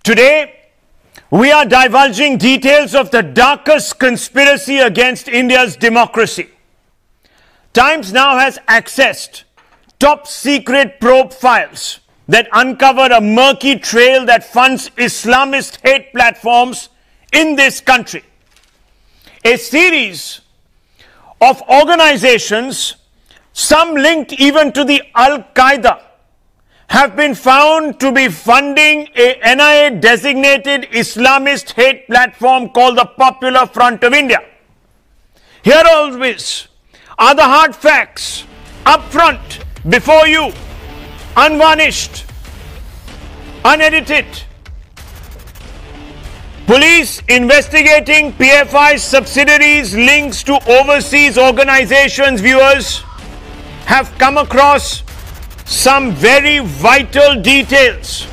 Today, we are divulging details of the darkest conspiracy against India's democracy. Times now has accessed top secret probe files that uncover a murky trail that funds Islamist hate platforms in this country. A series of organizations, some linked even to the Qaeda, have been found to be funding a NIA-designated Islamist hate platform called the Popular Front of India. Here always are the hard facts, up front, before you, unvarnished, unedited. Police investigating PFI subsidiaries' links to overseas organizations, viewers, have come across some very vital details.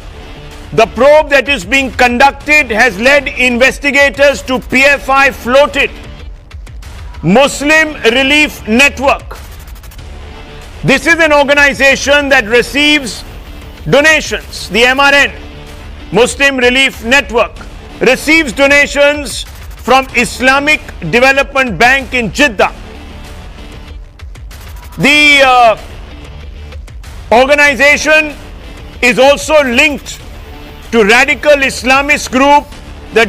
The probe that is being conducted has led investigators to PFI floated Muslim Relief Network. This is an organization that receives donations. The MRN, Muslim Relief Network, receives donations from Islamic Development Bank in Jeddah. The organization is also linked to radical Islamist group, the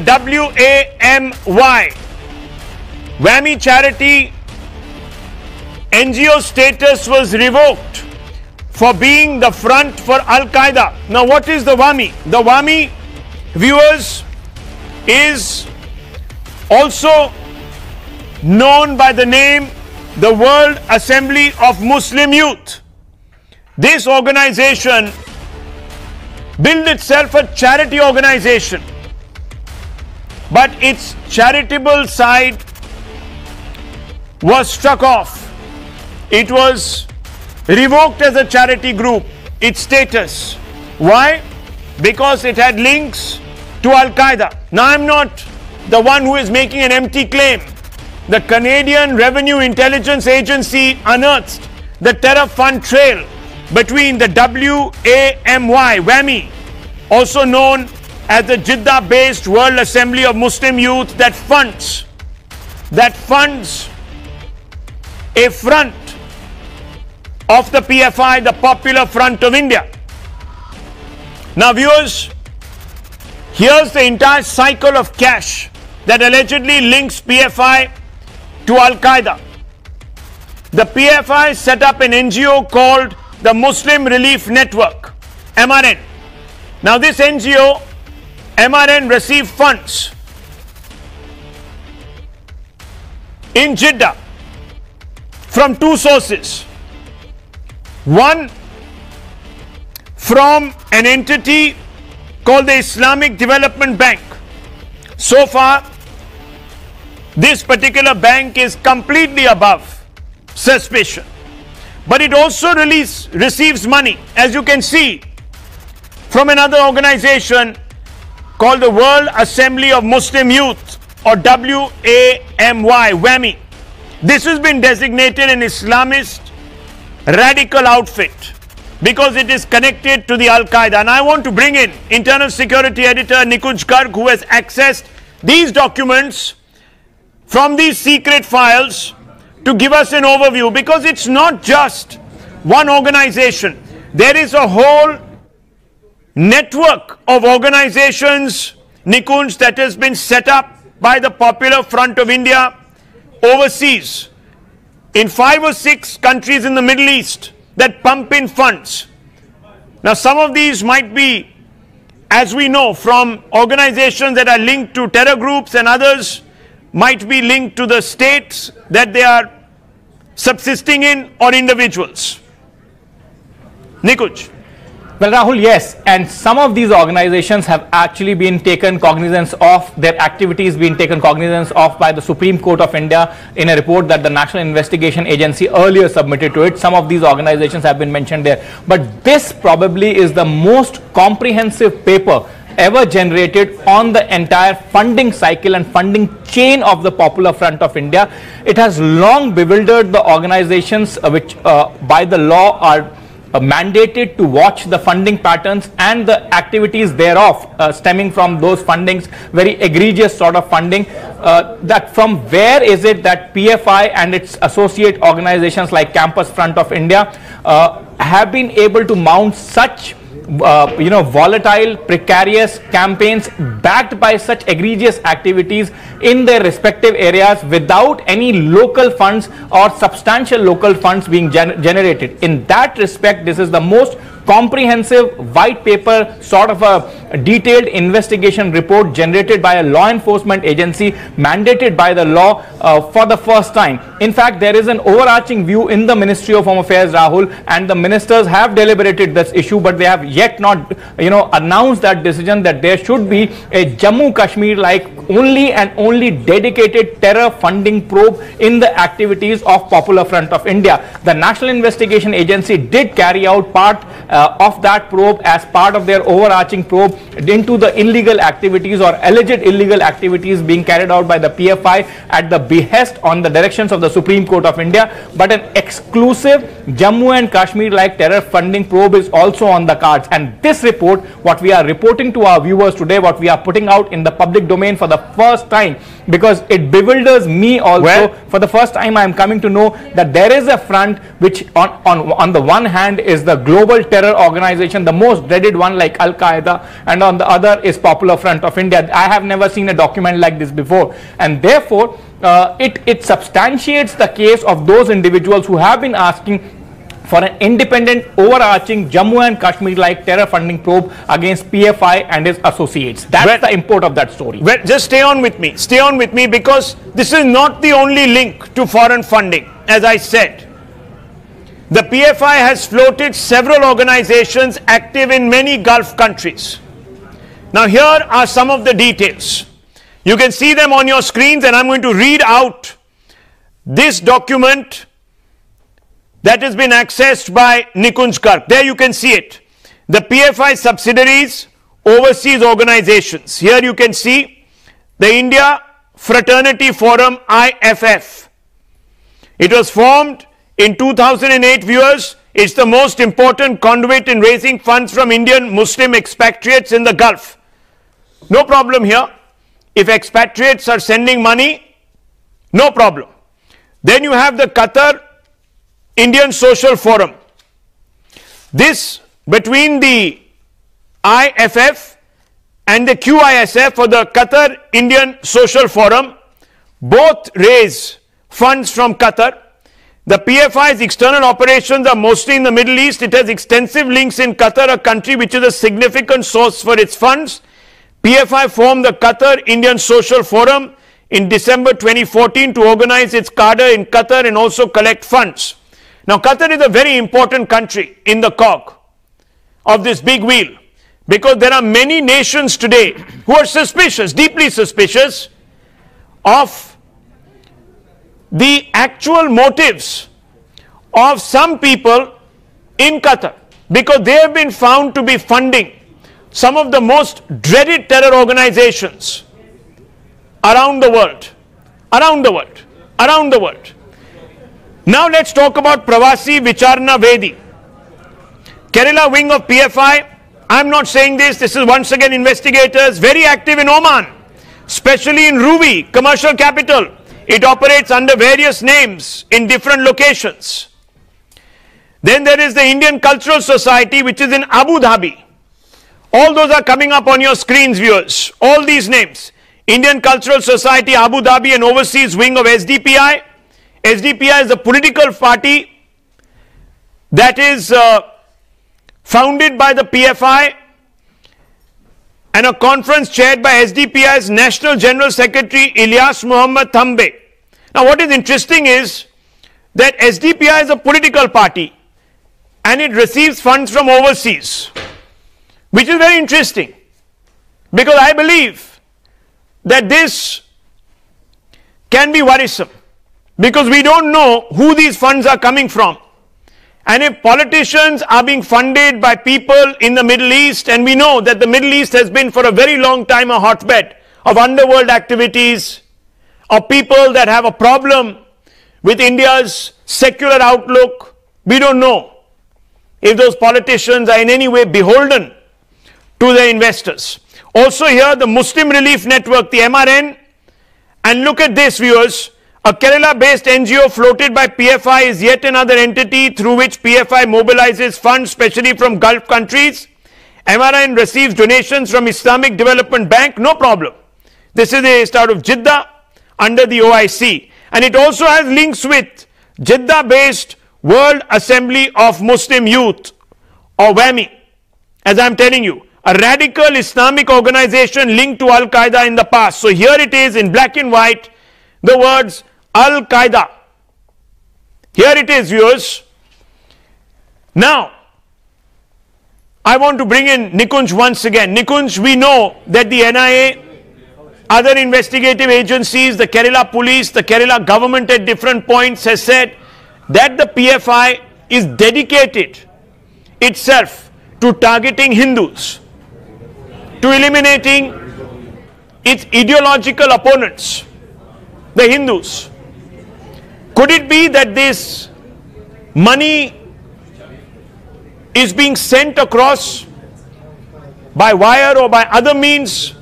WAMY. WAMY charity NGO status was revoked for being the front for Al-Qaeda. Now what is the WAMY? The WAMY, viewers, is also known by the name the World Assembly of Muslim Youth. This organization billed itself a charity organization, but its charitable side was struck off. It was revoked as a charity group, its status. Why? Because it had links to Al-Qaeda. Now, I'm not the one who is making an empty claim. The Canadian Revenue Intelligence Agency unearthed the terror fund trail between the WAMY, also known as the Jeddah-based World Assembly of Muslim Youth, that funds a front of the PFI, the Popular Front of India. Now, viewers, here's the entire cycle of cash that allegedly links PFI to Al-Qaeda. The PFI set up an NGO called the Muslim Relief Network, MRN. Now this NGO, MRN, received funds in Jeddah from two sources. One, from an entity called the Islamic Development Bank. So far, this particular bank is completely above suspicion. But it also receives money, as you can see, from another organization called the World Assembly of Muslim Youth, or WAMY. This has been designated an Islamist radical outfit because it is connected to the Al-Qaeda. And I want to bring in Internal Security Editor Nikunj Garg, who has accessed these documents from these secret files to give us an overview, because it's not just one organization. There is a whole network of organizations, Nikunj, that has been set up by the Popular Front of India overseas in 5 or 6 countries in the Middle East that pump in funds. Now, some of these might be, as we know, from organizations that are linked to terror groups, and others might be linked to the states that they are subsisting in, or individuals. Nikunj. Well, Rahul, yes, and some of these organizations have actually been taken cognizance of, their activities been taken cognizance of by the Supreme Court of India in a report that the National Investigation Agency earlier submitted to it. Some of these organizations have been mentioned there, but this probably is the most comprehensive paper ever generated on the entire funding cycle and funding chain of the Popular Front of India. It has long bewildered the organizations which by the law are mandated to watch the funding patterns and the activities thereof stemming from those fundings, very egregious sort of funding. That from where is it that PFI and its associate organizations like Campus Front of India have been able to mount such volatile, precarious campaigns backed by such egregious activities in their respective areas without any local funds or substantial local funds being generated? In that respect, this is the most comprehensive white paper, sort of a detailed investigation report generated by a law enforcement agency mandated by the law for the first time. In fact, there is an overarching view in the Ministry of Home Affairs, Rahul, and the ministers have deliberated this issue, but they have yet not announced that decision that there should be a Jammu Kashmir like only and only dedicated terror funding probe in the activities of Popular Front of India. The National Investigation Agency did carry out part of that probe as part of their overarching probe into the illegal activities or alleged illegal activities being carried out by the PFI at the behest on the directions of the Supreme Court of India. But an exclusive Jammu and Kashmir like terror funding probe is also on the cards. And this report, what we are reporting to our viewers today, what we are putting out in the public domain for the first time, because it bewilders me also. Well, for the first time I am coming to know that there is a front which on the one hand is the global terror organization, the most dreaded one like Qaeda, and on the other is Popular Front of India. I have never seen a document like this before, and therefore it substantiates the case of those individuals who have been asking for an independent, overarching Jammu and Kashmir like terror funding probe against PFI and its associates. That's the import of that story. Well, just stay on with me, because this is not the only link to foreign funding. As I said, the PFI has floated several organizations active in many Gulf countries. Now here are some of the details. You can see them on your screens, and I'm going to read out this document that has been accessed by Nikunj Garg. There you can see it. The PFI subsidiaries, overseas organizations. Here you can see the India Fraternity Forum, IFF. It was formed in 2008, viewers. It's the most important conduit in raising funds from Indian Muslim expatriates in the Gulf. No problem here. If expatriates are sending money, no problem. Then you have the Qatar Indian Social Forum. This, between the IFF and the QISF, or the Qatar Indian Social Forum, both raise funds from Qatar. The PFI's external operations are mostly in the Middle East. It has extensive links in Qatar, a country which is a significant source for its funds. PFI formed the Qatar Indian Social Forum in December 2014 to organize its cadre in Qatar and also collect funds. Now, Qatar is a very important country in the cog of this big wheel, because there are many nations today who are suspicious, deeply suspicious of the actual motives of some people in Qatar, because they have been found to be funding some of the most dreaded terror organizations around the world. Now let's talk about Pravasi Vicharana Vedi, Kerala wing of PFI. I'm not saying this is once again investigators, very active in Oman, especially in Ruvi, commercial capital. It operates under various names in different locations. Then there is the Indian Cultural Society, which is in Abu Dhabi. All those are coming up on your screens, viewers. All these names. Indian Cultural Society, Abu Dhabi, and overseas wing of SDPI. SDPI is a political party that is founded by the PFI, and a conference chaired by SDPI's National General Secretary Ilyas Muhammad Thambe. Now what is interesting is that SDPI is a political party and it receives funds from overseas, which is very interesting, because I believe that this can be worrisome, because we don't know who these funds are coming from. And if politicians are being funded by people in the Middle East, and we know that the Middle East has been for a very long time a hotbed of underworld activities, of people that have a problem with India's secular outlook, we don't know if those politicians are in any way beholden to their investors. Also here, the Muslim Relief Network, the MRN, and look at this, viewers, a Kerala-based NGO floated by PFI is yet another entity through which PFI mobilizes funds, especially from Gulf countries. MRN receives donations from Islamic Development Bank, no problem. This is based out of Jeddah under the OIC, and it also has links with Jeddah-based World Assembly of Muslim Youth, or WAMI, as I am telling you, a radical Islamic organization linked to Al-Qaeda in the past. So here it is in black and white, the words Al-Qaeda. Here it is, viewers. Now, I want to bring in Nikunj once again. Nikunj, we know that the NIA, other investigative agencies, the Kerala police, the Kerala government at different points has said that the PFI is dedicated itself to targeting Hindus, to eliminating its ideological opponents, the Hindus. Could it be that this money is being sent across by wire or by other means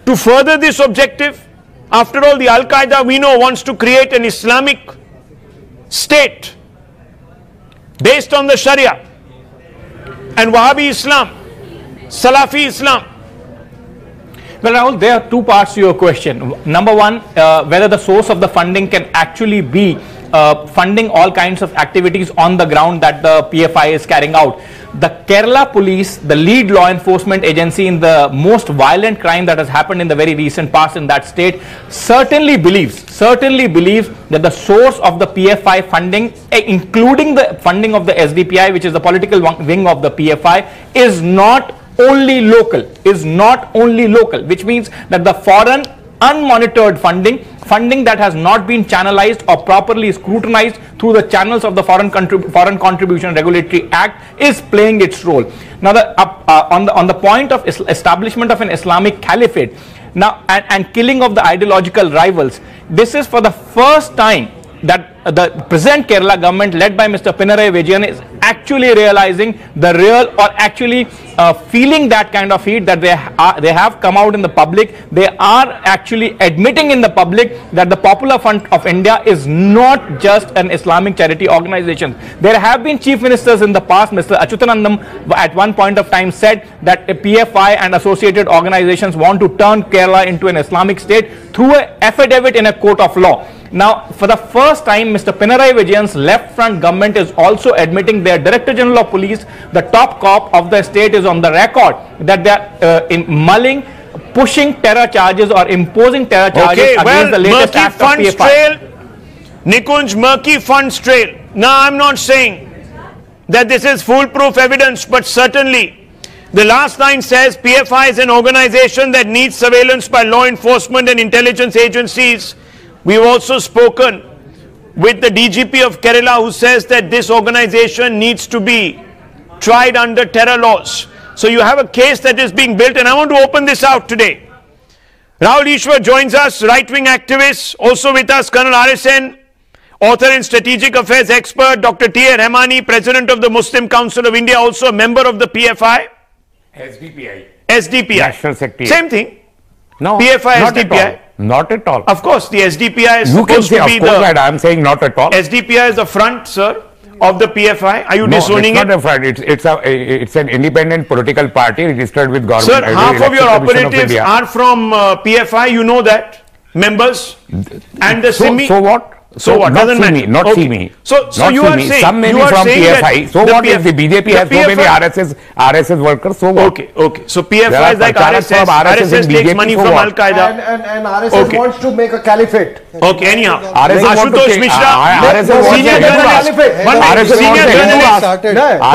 to further this objective? After all, the Al-Qaeda, we know, wants to create an Islamic state based on the Sharia, and Wahhabi Islam, Salafi Islam. Well, Rahul, there are two parts to your question. Number one, whether the source of the funding can actually be funding all kinds of activities on the ground that the PFI is carrying out. The Kerala police, the lead law enforcement agency in the most violent crime that has happened in the very recent past in that state, certainly believes that the source of the PFI funding, including the funding of the SDPI, which is the political wing of the PFI, is not only local, which means that the foreign unmonitored funding that has not been channelized or properly scrutinized through the channels of the Foreign Contribution Regulatory Act is playing its role. Now, on the point of establishment of an Islamic caliphate now and killing of the ideological rivals, this is for the first time that the present Kerala government led by Mr. Pinarayi Vijayan is actually realizing the real, or actually feeling that kind of heat that they have come out in the public. They are actually admitting in the public that the Popular Front of India is not just an Islamic charity organization. There have been chief ministers in the past. Mr. Achyutanandam at one point of time said that PFI and associated organizations want to turn Kerala into an Islamic state through an affidavit in a court of law. Now, for the first time, Mr. Pinarayi Vijayan's left front government is also admitting their Director General of Police, the top cop of the state, is on the record that they are mulling, pushing terror charges or imposing terror charges against the latest act of PFI. Nikunj, murky funds trail. Now, I'm not saying that this is foolproof evidence, but certainly the last line says PFI is an organization that needs surveillance by law enforcement and intelligence agencies. We've also spoken with the DGP of Kerala, who says that this organization needs to be tried under terror laws. So you have a case that is being built, and I want to open this out today. Rahul Ishwar joins us, right-wing activist. Also with us, Colonel RSN, author and strategic affairs expert, Dr. T.A. Rahmani, president of the Muslim Council of India, also a member of the PFI. SDPI. National Secretary. Same thing. No. PFI, not SDPI. At all. Not at all. Of course, the SDPI is you supposed can say, to be of course, the... that I am saying not at all. SDPI is the front, sir, of the PFI. Are you disowning it? No, it's not a front. It's an independent political party registered with government. Sir, half of your operatives are from PFI. You know that. Members. And the SIMI. So what? So what? Doesn't matter. Not see me. So you are saying, some may be from PFI. So what if the BJP has so many RSS workers? So what? Okay. So PFI is like RSS. RSS takes money from Al-Qaeda. And RSS wants to make a caliphate. Okay, anyhow. Ashutosh Mishra, senior journalist.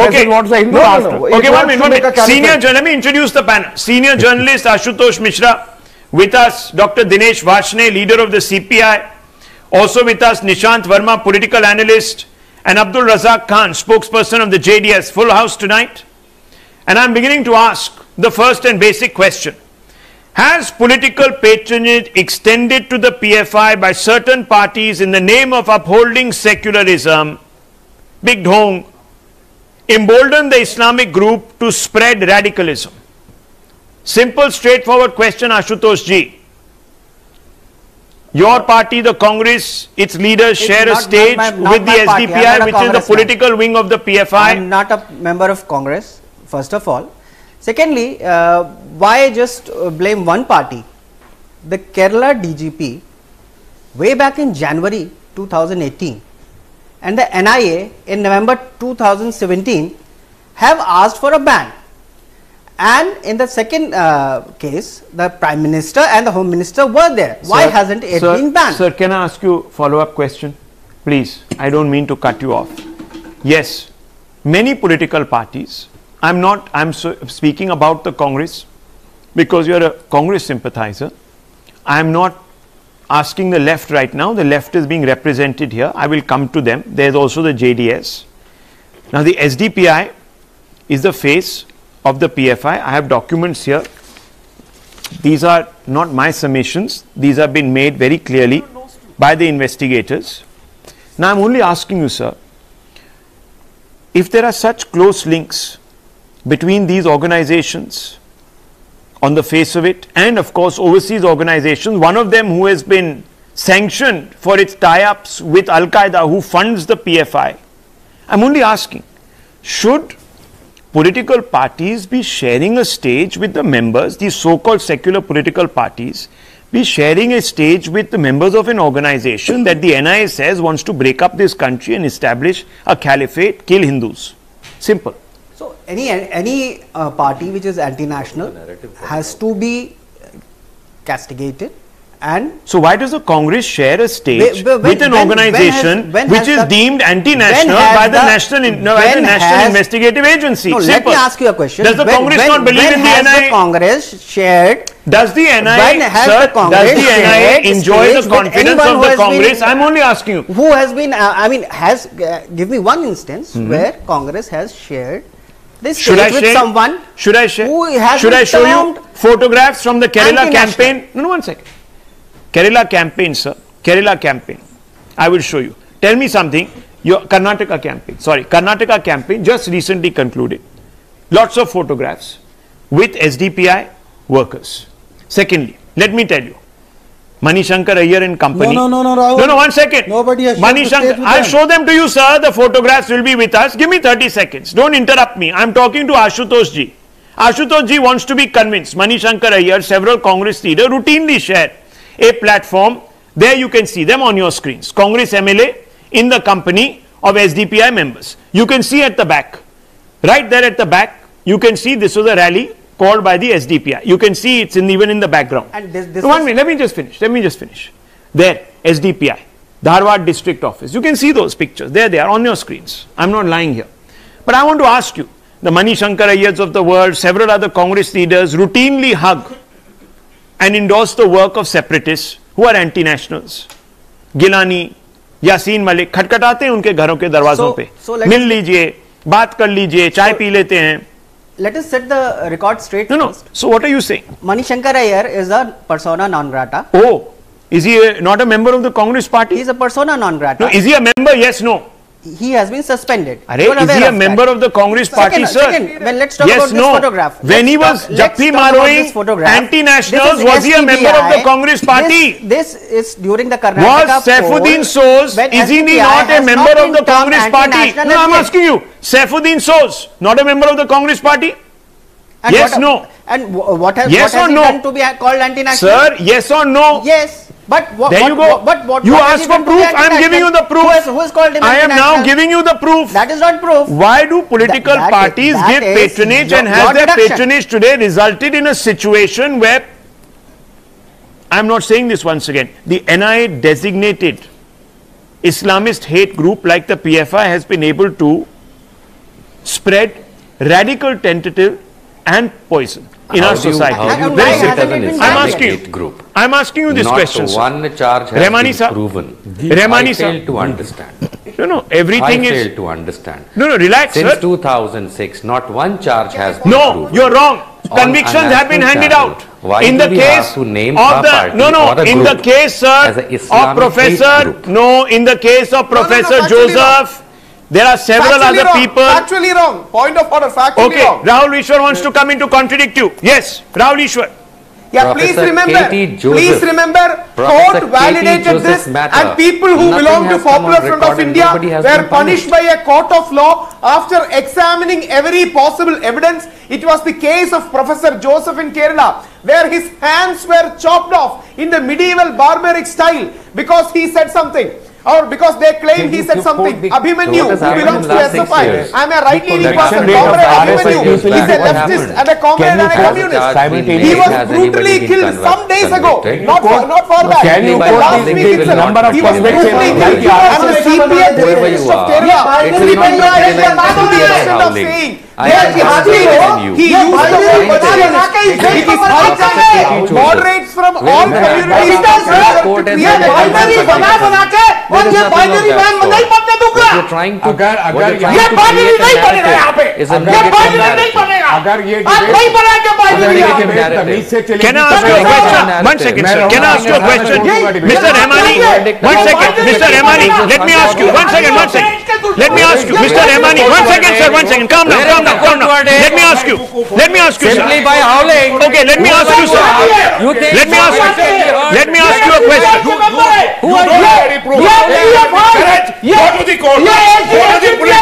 Okay, 1 minute. Senior journalist. Let me introduce the panel. Senior journalist Ashutosh Mishra. With us, Dr. Dinesh Varshney, leader of the CPI. Also with us, Nishant Verma, political analyst, and Abdul Razak Khan, spokesperson of the JDS. Full house tonight. And I'm beginning to ask the first and basic question. Has political patronage extended to the PFI by certain parties in the name of upholding secularism, Big Dhong, embolden the Islamic group to spread radicalism? Simple, straightforward question, Ashutosh ji. Your party, the Congress, its leaders share a stage with the SDPI, which is the political wing of the PFI. I am not a member of Congress, first of all. Secondly, why just blame one party? The Kerala DGP, way back in January 2018, and the NIA in November 2017 have asked for a ban. And in the second case, the Prime Minister and the Home Minister were there. Why hasn't it been banned? Sir, can I ask you a follow-up question? Please, I don't mean to cut you off. Yes, many political parties, I'm speaking about the Congress because you're a Congress sympathizer. I'm not asking the left right now. The left is being represented here. I will come to them. There's also the JDS. Now, the SDPI is the face of the PFI. I have documents here. These are not my submissions. These have been made very clearly by the investigators. Now, I'm only asking you, sir, if there are such close links between these organizations on the face of it, and of course overseas organizations, one of them who has been sanctioned for its tie-ups with Al-Qaeda, who funds the PFI. I'm only asking, should political parties be sharing a stage with the members, these so-called secular political parties, be sharing a stage with the members of an organization that the NIA says wants to break up this country and establish a caliphate, kill Hindus? Simple. So, any party which is anti-national has to be castigated. And so why does the Congress share a stage with an organization which is deemed anti-national by the National Investigative Agency? No, let me ask you a question. Does the Congress not believe in the NIA? When has the Congress shared? Does the NIA, sir, does the NIA enjoy the confidence of the Congress? I'm only asking you. Who has been, give me one instance where Congress has shared this stage with someone. Should I share? Should I show you photographs from the Kerala campaign? No, 1 second. Kerala campaign, sir. Kerala campaign. I will show you. Tell me something. Your Karnataka campaign. Sorry, Karnataka campaign just recently concluded. Lots of photographs with SDPI workers. Secondly, let me tell you, Manishankar Iyer and company. No, Rahul. No, 1 second. Nobody has Manishankar, I'll show them to you, sir. The photographs will be with us. Give me 30 seconds. Don't interrupt me. I'm talking to Ashutosh ji. Ashutosh ji wants to be convinced. Manishankar Iyer, several Congress leaders routinely share a platform. There you can see them on your screens. Congress MLA in the company of SDPI members. You can see at the back. Right there at the back, you can see this was a rally called by the SDPI. You can see it's even in the background. And this 1 minute, let me just finish. There, SDPI, Dharwad district office. You can see those pictures. There they are on your screens. I'm not lying here. But I want to ask you, the Manishankar Iyers of the world, several other Congress leaders routinely hug and endorse the work of separatists who are anti-nationals. Gilani, Yasin Malik, खटखटाते हैं उनके घरों के दरवाजों पे, मिल लीजिए, बात कर लीजिए, चाय पी लेते हैं. Let us set the record straight first. So what are you saying? Manishankar Iyer is a persona non grata. Oh, is he not a member of the Congress party? He is a persona non grata. No, is he a member? Yes, no. He has been suspended. Is he a member of the Congress party, sir? Well, let's talk about this photograph. When he was Jappi Maroing anti-nationals, was he a member of the Congress party? This is during the Karnataka Was Saifuddin Soz, is he not a member of the Congress party? No, I'm asking you. Saifuddin Soz, not a member of the Congress party? Yes, no. And what has he done to be called anti-national? Sir, yes or no? Yes. But there you go. You asked for proof. I am giving you the proof. Who is called I am now giving you the proof. That is not proof. Why do political parties give patronage, and has their patronage today resulted in a situation where, I am not saying this once again, the NIA designated Islamist hate group like the PFI has been able to spread radical tentative and poison in our society. Very simple. I'm asking you this question, sir. Not one charge has been proven. Remani, sir. I fail to understand. No, everything is... I fail to understand. No, relax, Since sir. 2006, not one charge has been proven. No, you're wrong. Convictions have been handed out. Why in the do we case have to name of the party in the case, sir, of Professor, in the case of Professor Joseph, There are several other people. Factually wrong. Point of order. Factually Okay, wrong. Rahul Ishwar wants to come in to contradict you. Yes, Rahul Ishwar. Yeah, Professor please remember, court validated this and people who belong to Popular Front of India were punished by a court of law after examining every possible evidence. It was the case of Professor Joseph in Kerala, where his hands were chopped off in the medieval barbaric style because he said something. Or because they claim he said something. Abhimanyu, who belongs to SFI. I am a right-leaning person. Comrade Abhimanyu is a leftist and a comrade and a communist. He was brutally killed some days ago. Not far back. Can you last week itself. number of He was brutally killed. And the CPM terrorist of Kerala is the extent of saying he used the word moderates from all communities. You're trying to Can I ask you a question? 1 second, sir. Can I ask you a question? Mr. Rahmani, 1 second. Mr. Rahmani, let me ask you. 1 second, 1 second. Let me ask you. Mr. Rahmani, 1 second, sir. 1 second. Calm down, calm down, calm down. Let me ask you. Let me ask you, sir. simply by howling. Okay, let me ask you, sir. You think Let me ask you a question. Who are you? Go to the court. Go to the police.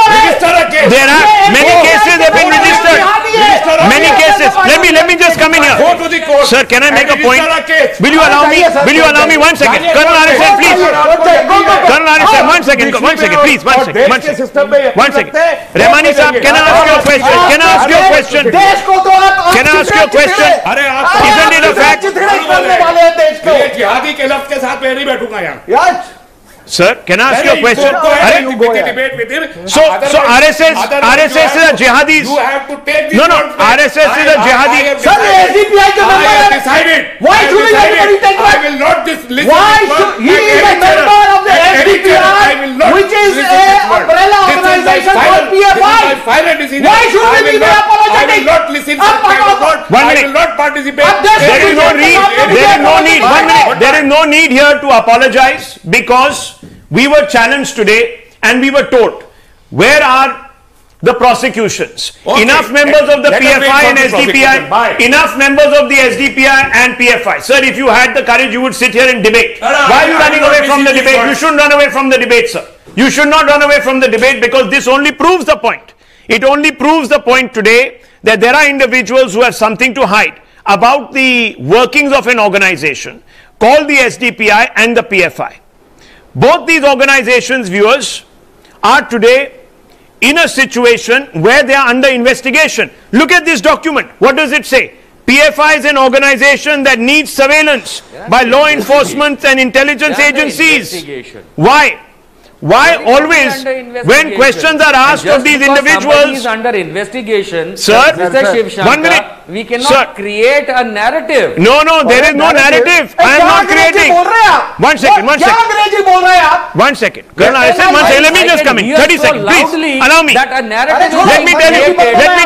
Register a case. There are many cases have been registered. Many cases. Let me just come in here. Go to the court. Sir, can I make a point? Register a case. Will you allow me? Will you allow me 1 second? Colonel Arisan, please. Colonel Arisan, 1 second. 1 second, please. 1 second. 1 second. 1 second. Rahmani sahab, can I ask you a question? Can I ask you a question? Can I ask you a question? Isn't it a fact? ये जिहादी के लफ्ज के साथ मैं नहीं बैठूंगा यहाँ. Sir, can I ask you a question? So RSS is a jihadi. You have to take this. No, RSS is a jihadi. Sir, SDPI के member है. Decided. Why should anybody take I will not listen. Why should he is a member of the SDPI, which is a umbrella organization called PFI? Why should we be apologetic? I will not listen. I will not participate. There is no need. 1 minute. There is no need here to apologize because we were challenged today and we were told, where are the prosecutions? Okay. Enough members of the PFI and SDPI, enough members of the SDPI and PFI. Sir, if you had the courage, you would sit here and debate. Why are you running away from the debate? You shouldn't run away from the debate, sir. You should not run away from the debate because this only proves the point. It only proves the point today that there are individuals who have something to hide about the workings of an organization called the SDPI and the PFI. Both these organizations, viewers, are today in a situation where they are under investigation. Look at this document. What does it say? PFI is an organization that needs surveillance by law enforcement and intelligence agencies. Why? Why always, when questions are asked of these individuals, is under investigation, sir, Mr. 1 minute, we cannot create a narrative. No, there is no narrative. I am not creating. 1 second. 1 second. Colonel Arisan, 1 second. Let me just come in. 30 seconds, please. Allow me. That a narrative Let me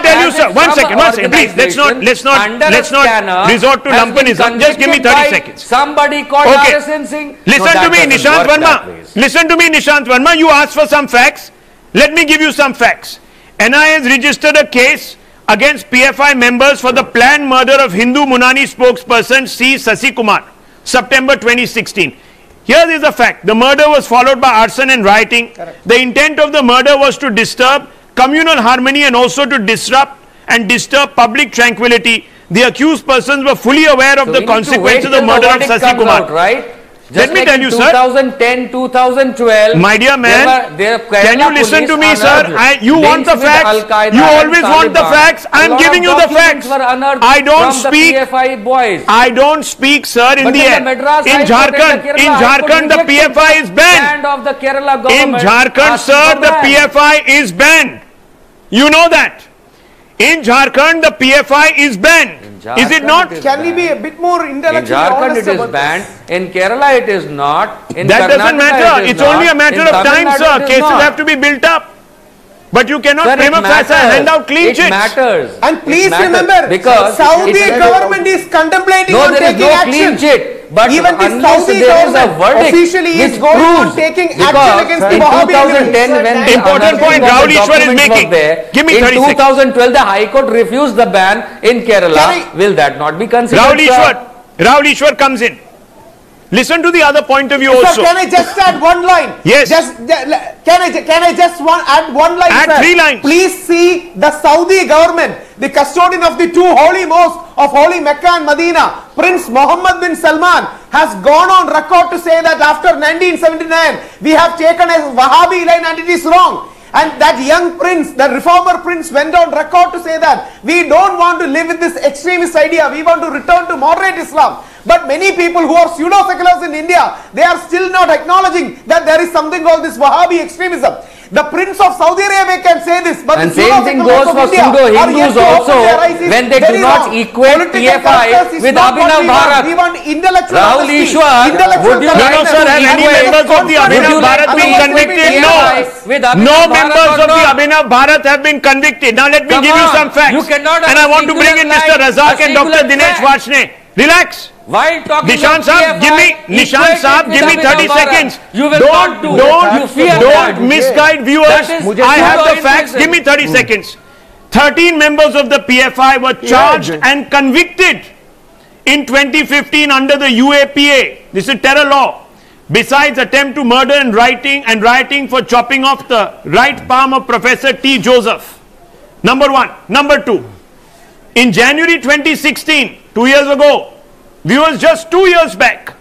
tell you, sir. 1 second, please. Let's not resort to lumpenism. Just give me 30 seconds. Somebody called Arisan Singh. Listen to me, Nishant Verma. Listen to me, Nishant Verma. You asked for some facts. Let me give you some facts. NI has registered a case against PFI members for the planned murder of Hindu Munani spokesperson C. Sasi Kumar, September 2016. Here is the fact. The murder was followed by arson and rioting. Correct. The intent of the murder was to disturb communal harmony and also to disrupt and disturb public tranquility. The accused persons were fully aware of the consequences of the murder of Sasi Kumar. Out, right? Let me tell you, sir. 2010, 2012. My dear man, can you listen to me, sir? You want the facts. You always want the facts. I am giving you the facts. I don't speak. I don't speak, sir, in the air. In Jharkhand, the PFI is banned. In Jharkhand, sir, the PFI is banned. You know that. In Jharkhand, the PFI is banned. Is it not? Can we be a bit more intellectually honest? In Jharkhand it is banned. In Kerala it is not. In that doesn't matter. It's only a matter of time, sir. Cases have to be built up. But you cannot prima facie hand out clean chits. It matters. And please remember, because Saudi government is contemplating on taking action. No clean chit. But even the unless Saudi there is a government verdict officially is which going on proves, taking because action against the in Wahhabi 2010 elements. when the Important point unearthing of Rahul the Ishwar is documents was making. there, Give me in 30 seconds. 2012 the High Court refused the ban in Kerala. Will that not be considered? Rahul Ishwar comes in. Listen to the other point of view Sir, also. can I just add one line? Yes. Can I just add one line, Add sir? 3 lines. Please see the Saudi government, the custodian of the 2 holy mosques of Holy Mecca and Medina, Prince Mohammed bin Salman, has gone on record to say that after 1979, we have taken a Wahhabi line and it is wrong. And that young prince, the reformer prince, went on record to say that we don't want to live with this extremist idea. We want to return to moderate Islam. But many people who are pseudo-seculars in India, they are still not acknowledging that there is something called this Wahhabi extremism. The Prince of Saudi Arabia can say this, but And the same thing goes for pseudo-Hindus also, when they do not equate PFI with Abhinav Bharat. We want intellectual Rahul honesty, Ishwar, intellectual would you No, like sir, have any members of the Abhinav Bharat been convicted? No. No members of the Abhinav Bharat have been convicted. Now let me give you some facts. You cannot And I want to bring in Mr. Razak and Dr. Dinesh Varshney. Relax. While talking Nishan Saab, give me 30 seconds. You will not do. You fear that. Don't misguide viewers. That is I have the pseudo facts. Give me 30 seconds. 13 members of the PFI were charged and convicted in 2015 under the UAPA. This is terror law. Besides attempt to murder and rioting for chopping off the right palm of Professor T. Joseph. Number 1. Number 2. In January 2016, 2 years ago, viewers, just 2 years back,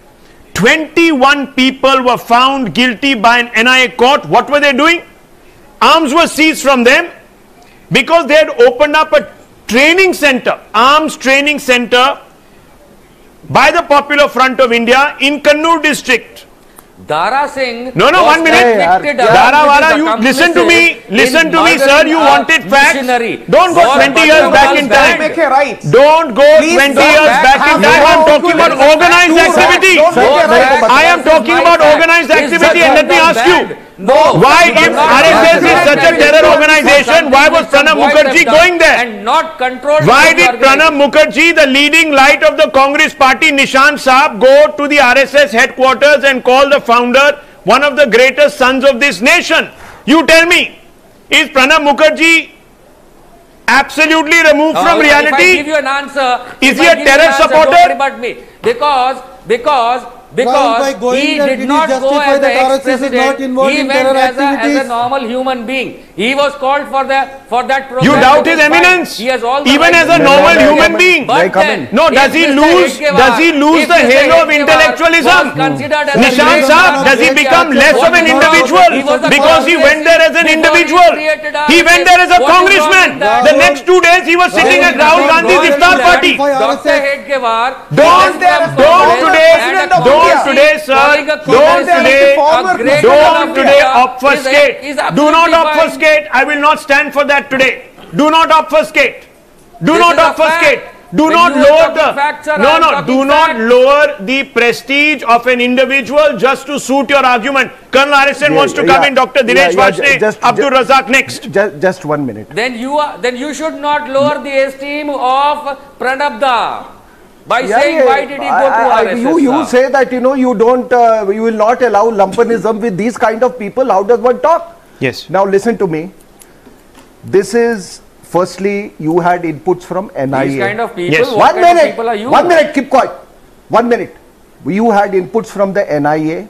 21 people were found guilty by an NIA court. What were they doing? Arms were seized from them because they had opened up a training center, arms training center by the Popular Front of India in Kannur district. Dara Singh. No, 1 minute. Dara Wara, you listen to me, sir. You wanted facts. Don't go 20 years back in time. Don't go 20 years back in time. I'm talking about organized activity. I am talking about organized activity, and let me ask you. Why, if RSS is such a terror organization, why was Pranab Mukherjee going there? And not controlled. Why did Pranab Mukherjee, the leading light of the Congress party, Nishan Saab, go to the RSS headquarters and call the founder one of the greatest sons of this nation? You tell me, is Pranab Mukherjee absolutely removed from reality? If I give you an answer, is he a terror supporter? Don't rebut me. Because he did not go as the ex-president, he went as a normal human being. He was called for that program. You doubt his eminence? He has all the even as a normal human being? No, does he lose the halo of intellectualism? Nishan Saab, does he become less of an individual because he went there as an individual? He went there as a congressman. The next 2 days he was sitting at Rahul Gandhi's iftar party. Don't today, sir. Don't today obfuscate. Do not obfuscate. I will not stand for that today. Do not obfuscate. Do not obfuscate. Do not lower do not lower the prestige of an individual just to suit your argument. Colonel Harrison wants to come in. Dr. Dinesh Varshney, Abdul Razak next. Just 1 minute. Then you should not lower the esteem of Pranab Da. By saying why did he go to RSS? You say that you will not allow lumpenism with these kind of people. How does one talk? Yes. Now listen to me. This is firstly you had inputs from NIA. These kind of people. Yes. What 1 kind minute. of people are you? 1 minute. Keep quiet. 1 minute. You had inputs from the NIA.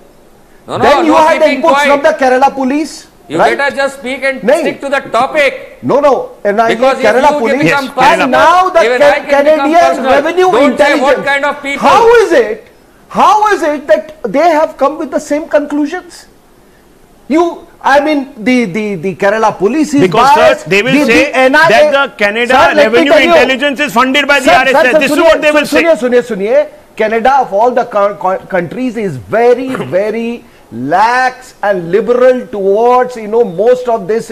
Then you had inputs from the Kerala police. You better just speak and stick to the topic. No, NIA, because Kerala police, and now the Canadian revenue intelligence. What kind of people? How is it that they have come with the same conclusions? The Kerala police is because biased. sir, they will say that the Canada revenue intelligence is funded by the RSS. This is what they will say. Suniye. Canada of all the countries is very, very lax and liberal towards most of this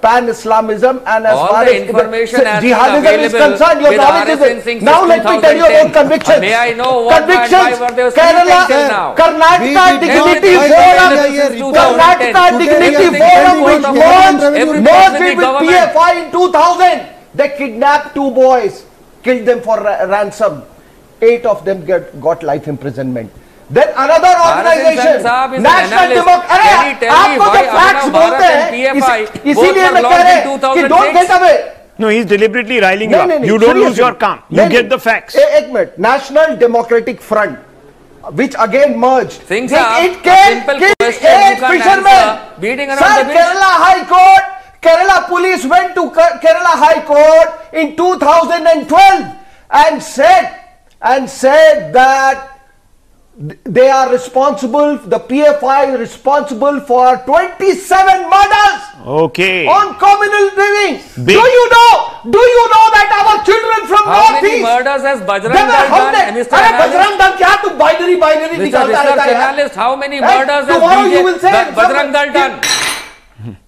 pan-Islamism, and as all far the as information jihadism is concerned, your knowledge is now. Let me tell you about convictions. May I know what convictions? Kerala, Karnataka Dignity Forum, which merged with PFI in 2000. They kidnapped 2 boys, killed them for ransom. 8 of them got life imprisonment. Then another organization, National Democratic, आपको जो facts बोलते हैं, इसीलिए मैं कह रहा हूँ कि don't get away. No, he's deliberately riling you up. You don't lose your calm. You get the facts. एक minute, National Democratic Front, which again merged. Things it came eight fishermen. Beating around the bush. Kerala High Court, Kerala police went to Kerala High Court in 2012 and said that they are responsible, the PFI responsible for 27 murders. Okay. On communal living. Do you know that our children from How Northeast? many murders has Bajrang Dal done, Mr. Bajrang Dal क्या तू binary Mr. Research Analyst, how many murders has Bajrang Dal done?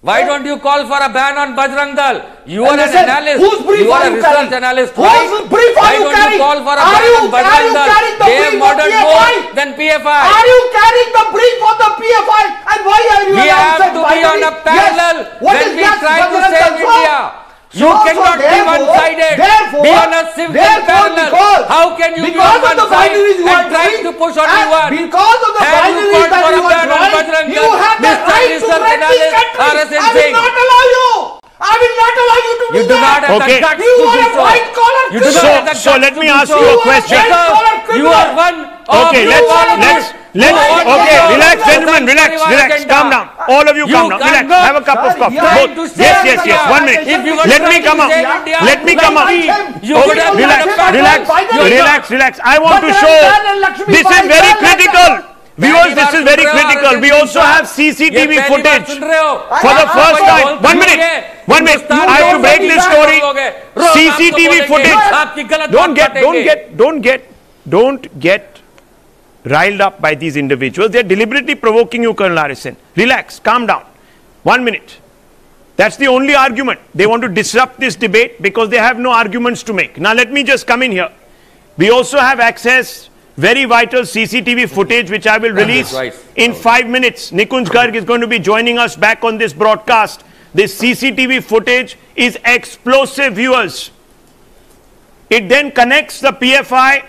Why don't you call for a ban on Bajrang Dal? You are an analyst. You are a research analyst. Why don't you call for a ban on Bajrang Dal? They have murdered more than PFI. Are you carrying the brief of the PFI? And why are you? We have to be on a parallel when we try to save India. You cannot be one-sided. Be on a simple parallel. How can you be on one side and try to push only one? Because of the binaries that you are trying, you have the right to run this country. I will not allow you. I will not allow you to do that. You do not have the guts to do so. You are a white-collar criminal. So let me ask you a question. You are one of Okay, okay, relax, gentlemen, relax, calm down. All of you calm down, relax, have a cup of coffee. Both. Yes, 1 minute. Let me come up. Okay, relax. I want to show, this is very critical. Viewers, this is very critical. We also have CCTV footage for the first time. 1 minute. I have to break this story. CCTV footage. Don't get riled up by these individuals. They are deliberately provoking you, Colonel Harrison. Relax, calm down. 1 minute. That's the only argument. They want to disrupt this debate because they have no arguments to make. Now let me just come in here. We also have access, very vital CCTV footage, which I will release in 5 minutes. Nikunj Garg is going to be joining us back on this broadcast. This CCTV footage is explosive, viewers. It then connects the PFI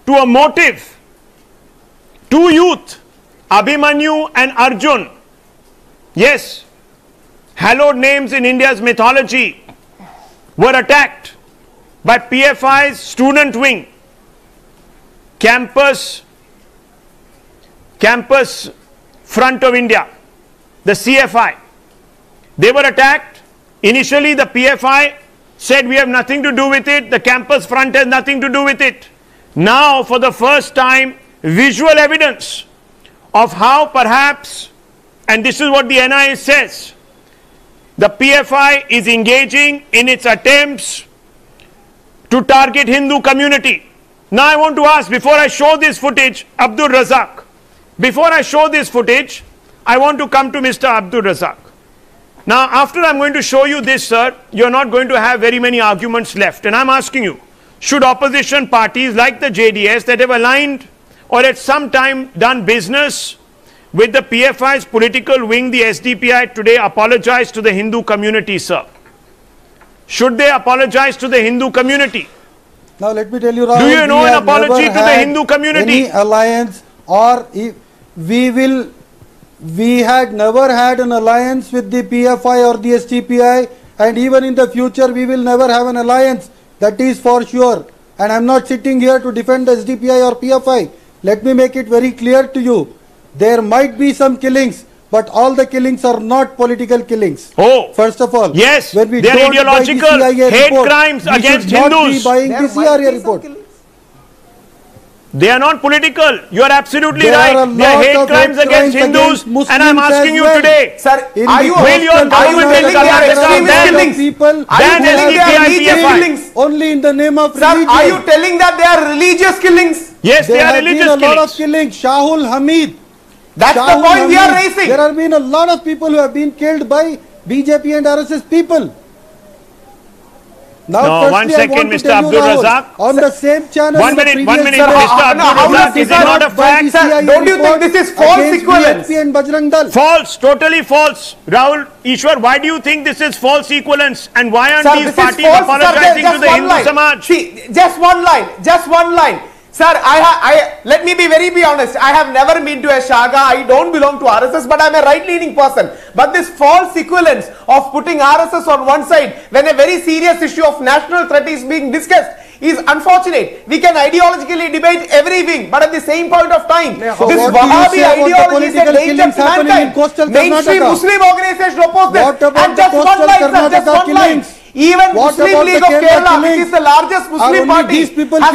to a motive. Two youth, Abhimanyu and Arjun, yes, hallowed names in India's mythology, were attacked by PFI's student wing, campus front of India, the CFI. They were attacked. Initially, the PFI said we have nothing to do with it. The campus front has nothing to do with it. Now, for the first time, visual evidence of how perhaps, and this is what the NIA says, the PFI is engaging in its attempts to target Hindu community. Now I want to ask, before I show this footage, Abdul Razak, before I show this footage, I want to come to Mr. Abdul Razak. Now after I'm going to show you this, sir, you're not going to have very many arguments left, and I'm asking you, should opposition parties like the JDS that have aligned or at some time done business with the PFI's political wing, the SDPI, today apologize to the Hindu community, sir? Should they apologize to the Hindu community? Now let me tell you, Rahul, do you know an apology to the Hindu community? Any alliance, or we had never had an alliance with the PFI or the SDPI, and even in the future we will never have an alliance. That is for sure. And I'm not sitting here to defend SDPI or PFI. Let me make it very clear to you. There might be some killings, but all the killings are not political killings. Oh, first of all, yes, when we they are don't ideological buy the CIA hate report, crimes we against should not Hindus. be buying the CIA report. They are not political. You are absolutely right. They are hate crimes against Hindus, and I'm asking you today, sir, are you telling they are extremist killings? Only in the name of religion. Sir, are you telling that they are religious killings? Yes, they are religious killings. There have been a lot of killings. Shahul Hamid. That's the point we are raising. There have been a lot of people who have been killed by BJP and RSS people. Now, no, 1 second, Mr. Abdul Razak. On the same channel. 1 minute, Mr. Abdul Razak. Is it not a fact? Sir, don't you think this is false equivalence? And Bajrang Dal? False, totally false. Rahul, Ishwar, why do you think this is false equivalence? And why aren't these parties apologizing to the Hindu Samaj? See, just one line. Sir, let me be honest. I have never been to a Shaga. I don't belong to RSS, but I'm a right-leaning person. But this false equivalence of putting RSS on one side when a very serious issue of national threat is being discussed is unfortunate. We can ideologically debate everything, but at the same point of time, this Wahhabi ideology is a danger to mankind. Mainstream Muslim organization oppose this. And just one line, sir, just one line. Even Muslim League of Kerala, which is the largest Muslim party, has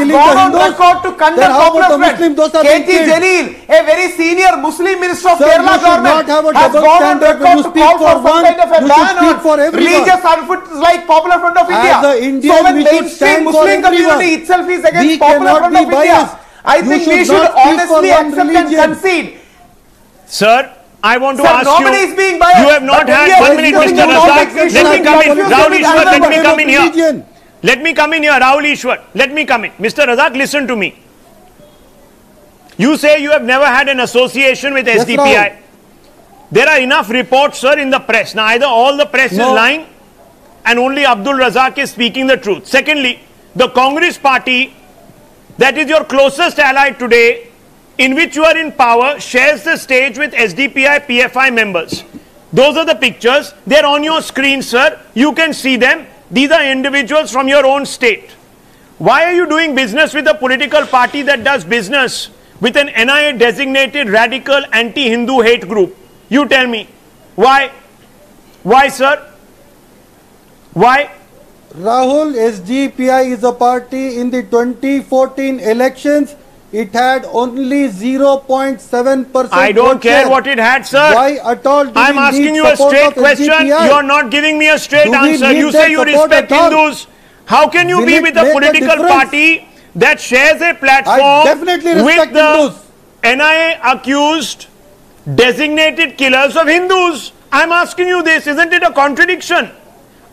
gone on record to condemn popular friend. KT Jalil, a very senior Muslim minister of Kerala government, has gone on record to call for some kind of a ban on religious outfits like Popular Front of India. So when mainstream Muslim community itself is against Popular Front of India, I think we should honestly accept and concede. Sir, I want to ask nobody you, is being biased, you have not had 1 minute, Mr. Razak. Let me come in. Rahul Ishwar, let me come in here. Let me come in here, Rahul Ishwar. Let me come in. Mr. Razak, listen to me. You say you have never had an association with SDPI. Yes, there are enough reports, sir, in the press. Now, either all the press is lying and only Abdul Razak is speaking the truth. Secondly, the Congress party, that is your closest ally today, in which you are in power, shares the stage with SDPI PFI members. Those are the pictures. They're on your screen, sir. You can see them. These are individuals from your own state. Why are you doing business with a political party that does business with an NIA designated radical anti-Hindu hate group? You tell me. Why? Why, sir? Why? Rahul, SDPI is a party in the 2014 elections. It had only 0.7%. I don't care what it had, sir. Why at all? I'm asking you a straight question. You are not giving me a straight answer. You say you respect Hindus. How can you be with a political party that shares a platform with the NIA accused designated killers of Hindus? I'm asking you this. Isn't it a contradiction?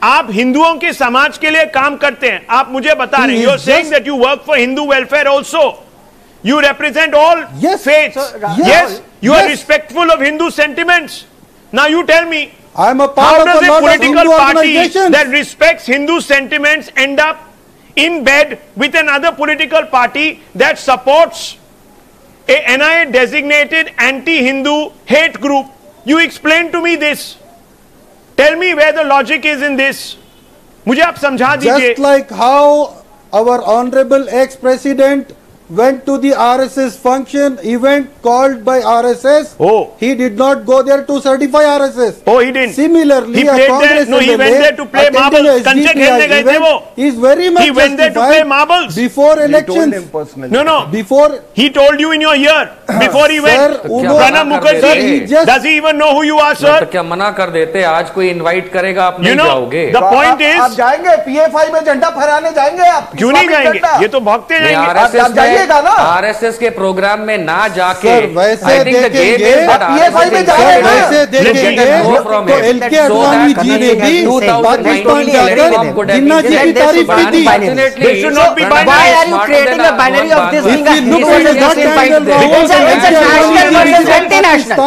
आप हिंदुओं के समाज के लिए काम करते हैं. आप मुझे बता रहे हैं. You're saying that you work for Hindu welfare also. You represent all faiths. Yes, you are respectful of Hindu sentiments. Now you tell me, I'm a part how of does a political party organizations that respects Hindu sentiments end up in bed with another political party that supports a NIA designated anti-Hindu hate group? You explain to me this. Tell me where the logic is in this. मुझे आप समझा दीजिए. Just like how our honorable ex-president went to the RSS function event called by RSS. Oh. He did not go there to certify RSS. Oh, he didn't. Similarly, he played there. No, he went there to play marbles. कंचे खेलने गए थे वो. He is very much He went there to play marbles. Before elections. No. Before. He told you in your ear before he went. Pranab Mukherjee. Does he even know who you are, sir? तो क्या मना कर देते? आज कोई invite करेगा, आप नहीं जाओगे. The point is. आप जाएंगे PFI में झंडा फहराने जाएंगे आप? क्यों नहीं जाएंगे? ये तो भागते जाएंगे. आरएसएस के प्रोग्राम में ना जाके वैसे देखेंगे PFI में जाएंगे तो एलके अडवाणी जी ने भी पाकिस्तान जाकर जिन्ना जी की तारीफ की थी. Why are you creating a binary of this being a Hindu versus Muslim binary? It's a national versus anti-national.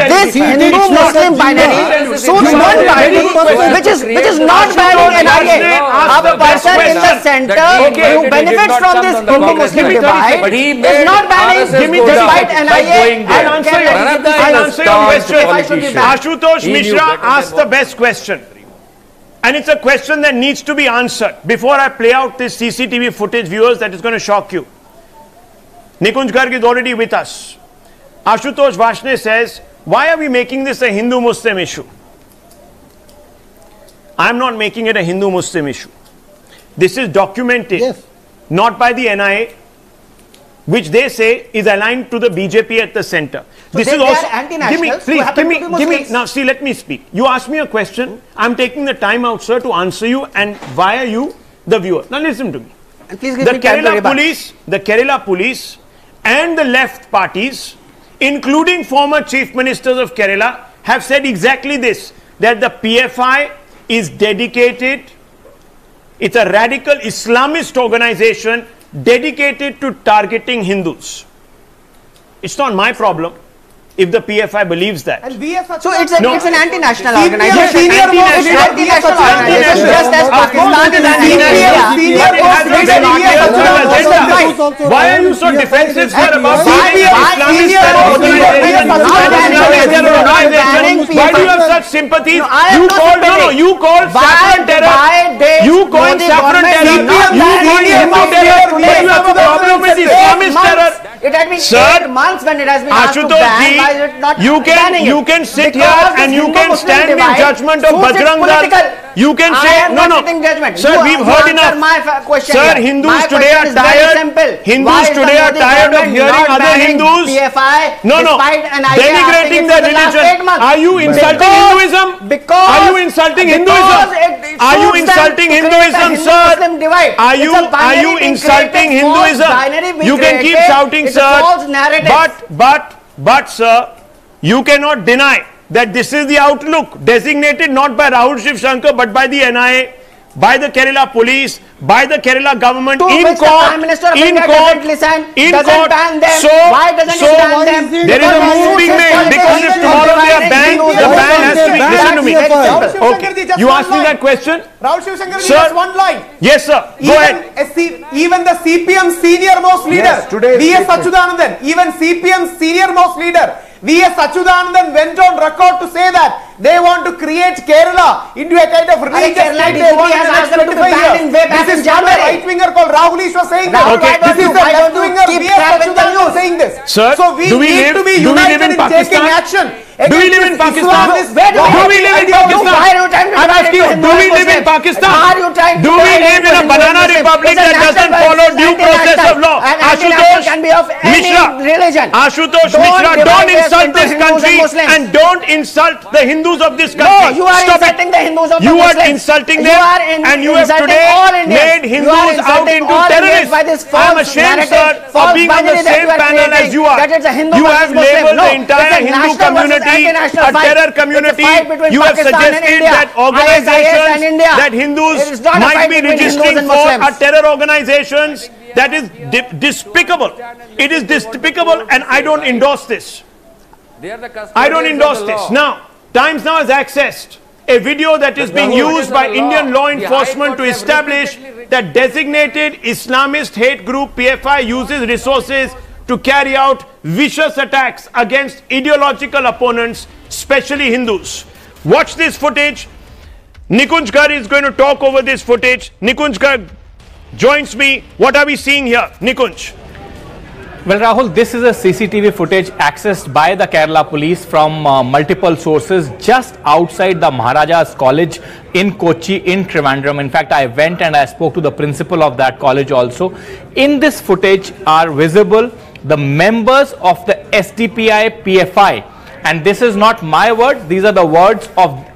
This Hindu-Muslim binary suits one party which is not banning NIA. A person in the center who benefits from this Hindu-Muslim divide is not banning despite NIA. I'll answer your question. Ashutosh Mishra asked the best question. And it's a question that needs to be answered. Before I play out this CCTV footage, viewers, that is going to shock you. Nikunj Garg is already with us. Ashutosh Vashne says, why are we making this a Hindu-Muslim issue? I'm not making it a Hindu-Muslim issue. This is documented, not by the NIA, which they say is aligned to the BJP at the center. So this is also anti-nationals. Give me. Now, see, let me speak. You asked me a question. I'm taking the time out, sir, to answer you and via you, the viewer. Now, listen to me. And please give me time to rebut. The Kerala police and the left parties, including former chief ministers of Kerala, have said exactly this, that the PFI is dedicated. It's a radical Islamist organization dedicated to targeting Hindus. It's not my problem. if the PFI believes that. So it's an anti-national organization. Senior most leader, Anti-national organization. Just as Pakistan is an anti-India. Why are you so defensive, sir, about Islamist organization? Why do you have such sympathies? You called saffron terror. You called saffron terror. You called Hindu terror. But you have a problem with Islamist terror. It had been 8 months when it has been asked to ban. Why is it not banning it? You can sit here and you can stand in judgment of Bajrang Dal. You can say, no, sir, we've heard enough. Sir, Hindus today are tired. Hindus today are tired of hearing other Hindus. Denigrating their religion. Are you insulting Hinduism? Are you insulting Hinduism? Are you insulting Hinduism, sir? Are you insulting Hinduism? You can keep shouting, sir. But, sir, you cannot deny that this is the outlook designated not by Rahul Shiv Shankar but by the NIA, by the Kerala police, by the Kerala government, in court, So, there is a move being made because if tomorrow they are banned, the ban has to be, listen to me. Okay. You asked me that question? Rahul Shiv Shankar, just one line. Yes, sir. Go ahead. Even the CPM senior most leader, V.S. Achuthanandan, even CPM senior most leader, V.S. Achuthanandan went on record to say that they want to create Kerala into a kind of religious state. They want to This is not a right winger called Rahul Ishwar saying that. Okay. This is a left winger V.S. Achuthanandan saying this. Sir, so we need to be united in taking action. Do we live in Pakistan? Do we live in Pakistan? I'm asking you, do we live in Pakistan? Do we live in a banana republic that doesn't follow due process of law? Ashutosh Mishra, don't insult this country and don't insult the Hindus of this country. No, you are insulting the Hindus of the Muslims. You are insulting them and you have today made Hindus out into terrorists. I am ashamed, sir, of being on the same panel as you are. You have labeled the entire Hindu community a terror community. You have suggested that organizations that Hindus might be registering for are terror organizations. That is despicable. It is despicable and I don't endorse this. I don't endorse this. Now, Times Now has accessed a video that is being used by Indian law enforcement to establish that designated Islamist hate group PFI uses resources to carry out vicious attacks against ideological opponents, especially Hindus. Watch this footage. Nikunj Gar is going to talk over this footage. Nikunj Gar joins me. What are we seeing here? Nikunj. Well, Rahul, this is a CCTV footage accessed by the Kerala police from multiple sources just outside the Maharaja's College in Kochi in Trivandrum. In fact, I went and I spoke to the principal of that college also. In this footage are visible the members of the SDPI PFI, and this is not my words, these are the words of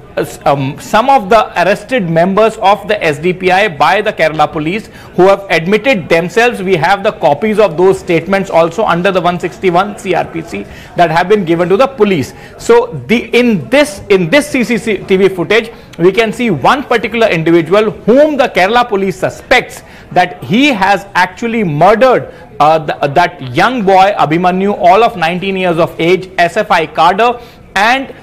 some of the arrested members of the SDPI by the Kerala police who have admitted themselves. We have the copies of those statements also under the 161 CRPC that have been given to the police. So in this CCTV footage, we can see one particular individual whom the Kerala police suspects that he has actually murdered that young boy Abhimanyu, all of 19 years of age, SFI cadre, and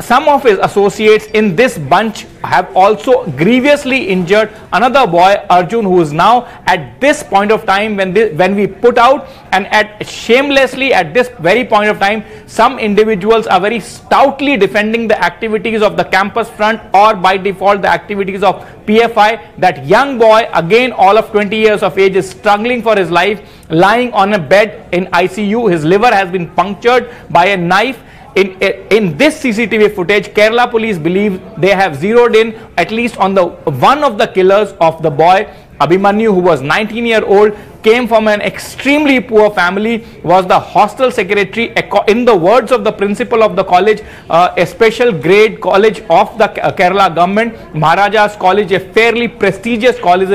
some of his associates in this bunch have also grievously injured another boy, Arjun, who is now at this point of time when we put out, and shamelessly at this very point of time, some individuals are very stoutly defending the activities of the campus front or by default the activities of PFI. That young boy, again all of 20 years of age, is struggling for his life, lying on a bed in ICU. His liver has been punctured by a knife. In this CCTV footage, Kerala police believe they have zeroed in at least on the one of the killers of the boy Abhimanyu, who was 19-year-old, came from an extremely poor family, was the hostel secretary, in the words of the principal of the college, a special grade college of the Kerala government. Maharaja's College, a fairly prestigious college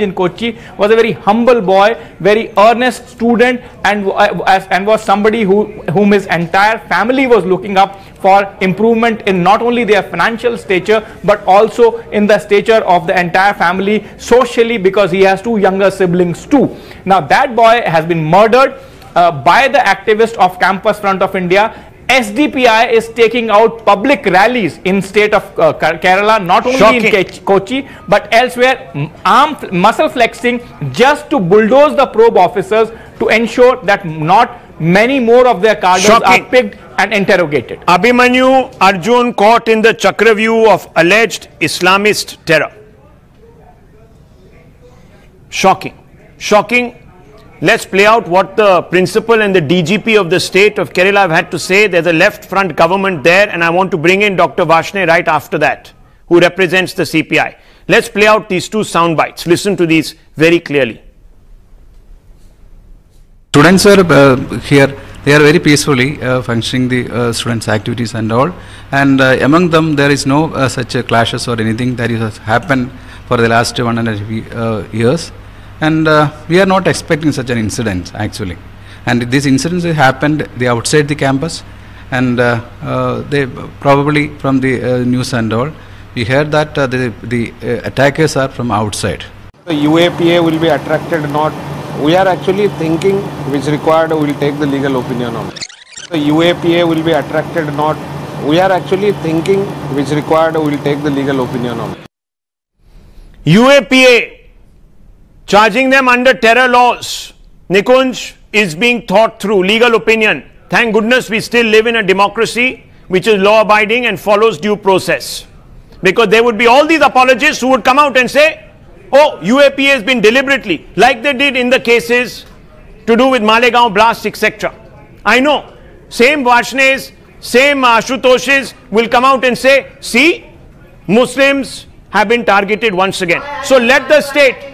in Kochi, was a very humble boy, very earnest student, and was somebody whom his entire family was looking up for improvement in not only their financial stature but also in the stature of the entire family socially, because he has two younger siblings too. Now that boy has been murdered by the activist of Campus Front of India SDPI is taking out public rallies in state of Kerala, not only in Kochi, but elsewhere, muscle flexing just to bulldoze the probe officers to ensure that not many more of their cadres are picked and interrogated. Abhimanyu Arjun caught in the Chakravyuh of alleged Islamist terror. Shocking. Shocking. Let's play out what the principal and the DGP of the state of Kerala have had to say. There's a left front government there, and I want to bring in Dr. Vashne right after that, who represents the CPI. Let's play out these two sound bites. Listen to these very clearly. Students are here. They are very peacefully functioning the students' activities and all. And among them, there is no such clashes or anything that has happened for the last 1.5 years. And we are not expecting such an incident actually. And these incidents happened outside the campus, and they probably from the news and all, we heard that the attackers are from outside. The UAPA will be attracted not. We are actually thinking which required we will take the legal opinion on it. The UAPA will be attracted not. We are actually thinking which required we will take the legal opinion on it. UAPA charging them under terror laws, Nikunj, is being thought through legal opinion. Thank goodness we still live in a democracy which is law abiding and follows due process. Because there would be all these apologists who would come out and say, oh, UAPA has been deliberately, like they did in the cases to do with Malegaon blast, etc. I know, same Vashnes, same Ashutoshes will come out and say, see, Muslims have been targeted once again. So let the state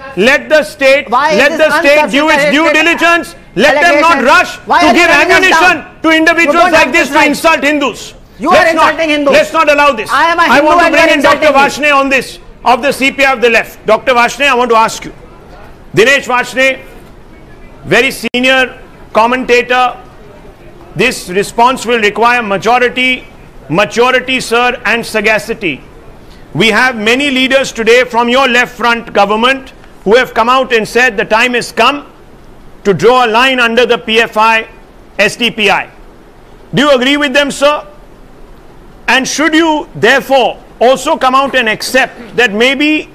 do its due diligence. Let them not rush to give ammunition to individuals like this to insult Hindus. Let's not allow this. I want to bring in Dr. Vashne on this, of the CPI of the left. Dr. Vashne, I want to ask you. Dinesh Vashne, very senior commentator. This response will require maturity, sir, and sagacity. We have many leaders today from your left front government who have come out and said the time has come to draw a line under the PFI, SDPI. Do you agree with them, sir? And should you therefore also come out and accept that maybe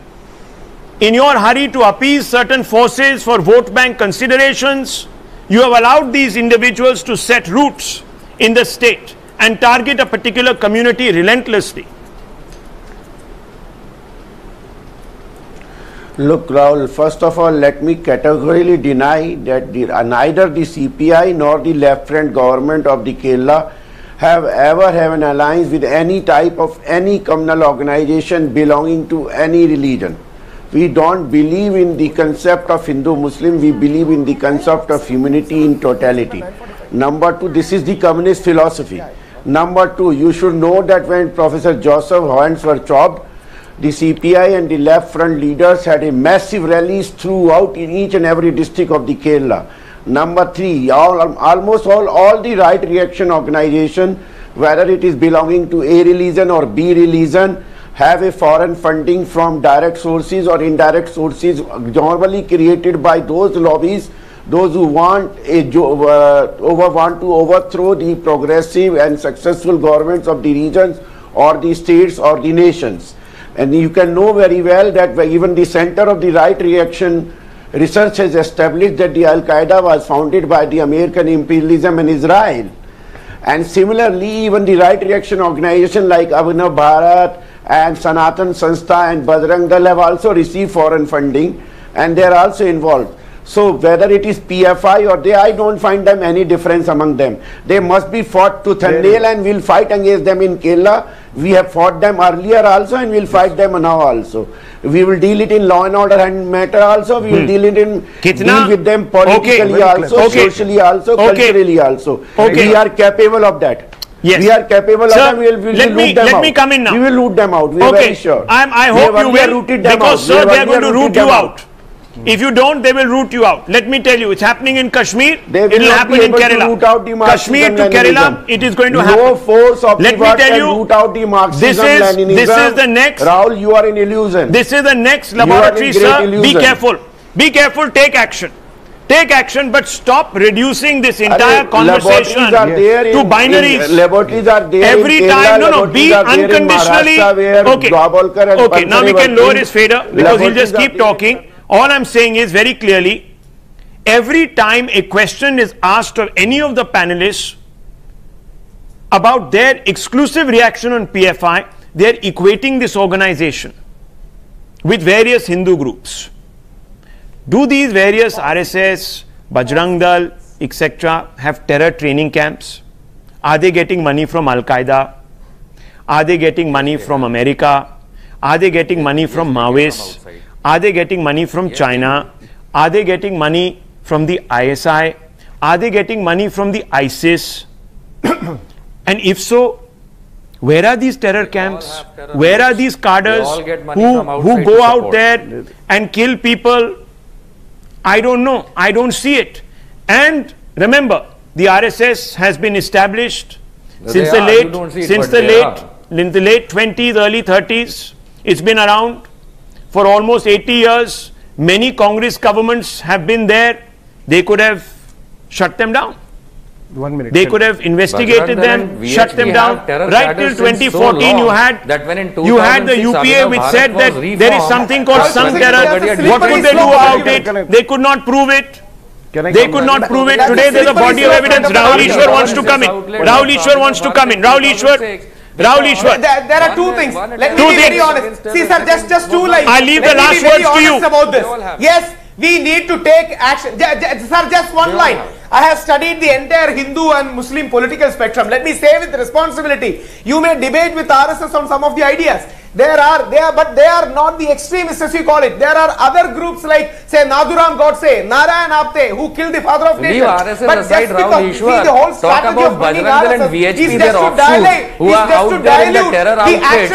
in your hurry to appease certain forces for vote bank considerations, you have allowed these individuals to set roots in the state and target a particular community relentlessly? Look, Rahul, first of all, let me categorically deny that neither the CPI nor the left front government of the Kerala have ever an alliance with any type of any communal organization belonging to any religion. We don't believe in the concept of Hindu-Muslim, we believe in the concept of humanity in totality. Number two, this is the communist philosophy. Number two, you should know that when Professor Joseph hands were chopped, the CPI and the left front leaders had a massive rallies throughout in each and every district of the Kerala. Number three, almost all the right reaction organization, whether it is belonging to A religion or B religion, have a foreign funding from direct sources or indirect sources normally created by those lobbies, those who want to overthrow the progressive and successful governments of the regions or the states or the nations. And you can know very well that even the center of the right reaction research has established that the Al-Qaeda was founded by the American imperialism in Israel. And similarly, even the right reaction organization like Abhinav Bharat and Sanatan Sanstha and Bajrang Dal have also received foreign funding, and they are also involved. So whether it is PFI or they, I don't find them any difference among them. They must be fought tooth and nail, and we'll fight against them in Kerala. We have fought them earlier also, and we'll fight them now also. We will deal it in law and order and matter also. We will deal it in deal with them politically also, socially also, culturally also. We are capable of that. Yes. We are capable of that. We will loot them out. Let me come in now. We will loot them out. We are very sure. I hope you will, because sir, they are going to root you out. If you don't, they will root you out. Let me tell you, it's happening in Kashmir. It will happen in Kerala. Kashmir to Kerala, it is going to happen. No force of Let me tell you, root out the Marxism, this is the next. Rahul, you are in illusion. This is the next laboratory, sir. Be careful. Be careful. Take action. Take action, but stop reducing this entire conversation to binaries. Laboratories are there every time. No, be unconditionally. Okay, now we can lower his fader because he'll just keep talking. All I'm saying is very clearly, every time a question is asked of any of the panelists about their exclusive reaction on PFI, they're equating this organization with various Hindu groups. Do these various RSS, Bajrang Dal, etc. have terror training camps? Are they getting money from Al-Qaeda? Are they getting money from America? Are they getting money from Maoists? Are they getting money from China? Are they getting money from the ISI? Are they getting money from the ISIS? And if so, where are these terror camps? Where are these cadres who go out there and kill people? I don't know. I don't see it. And remember, the RSS has been established since the late 20s, early 30s. It's been around for almost 80 years. Many Congress governments have been there. They could have shut them down. 1 minute. They could have investigated them, shut them down. Right till 2014, you had the UPA which said that there is something called Sangh terror. What could they do about it? They could not prove it. They could not prove it. Today there is a body of evidence. Rahul Ishwar wants to come in. Rahul Ishwar wants to come in. Rahul Ishwar. There are two things. Let me be very honest. See, sir, just two lines. I leave the last words to you. About this. Yes, we need to take action. Sir, just one line. I have studied the entire Hindu and Muslim political spectrum. Let me say with responsibility, you may debate with RSS on some of the ideas. But they are not the extremists as you call it. There are other groups like, say, Nathuram Godse, Narayan Apte, who killed the father of nation. But aside, Rahul Ishwar, the whole talk about Bajrang and VHP, their offshoots, who are out there in the terror outfit,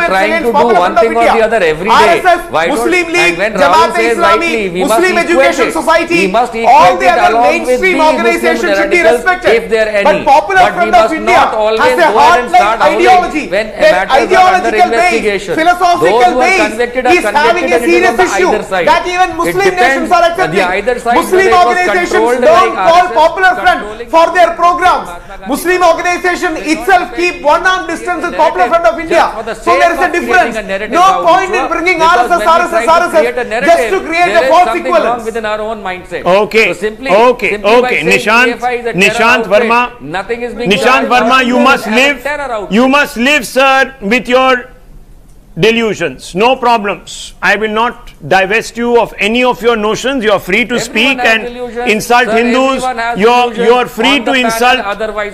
trying to do one thing or the other every day. Muslim League, Jamaat Islami, Muslim Education Society, all the other mainstream organizations should be respected. But Popular Front of India has a hard-like ideology. Their ideological philosophical base is having a serious issue that even Muslim nations are accepting. Muslim organizations don't call Popular Front for their programs. Muslim organization itself keep one-arm distance with Popular Front of India. So there is a difference. No point in bringing RSS just to create a false equivalence. Within our own mindset. Okay, so simply Nishant Verma, you must live, sir, with your delusions. No problems. I will not divest you of any of your notions. You are free to speak and insult Hindus. You are free to insult.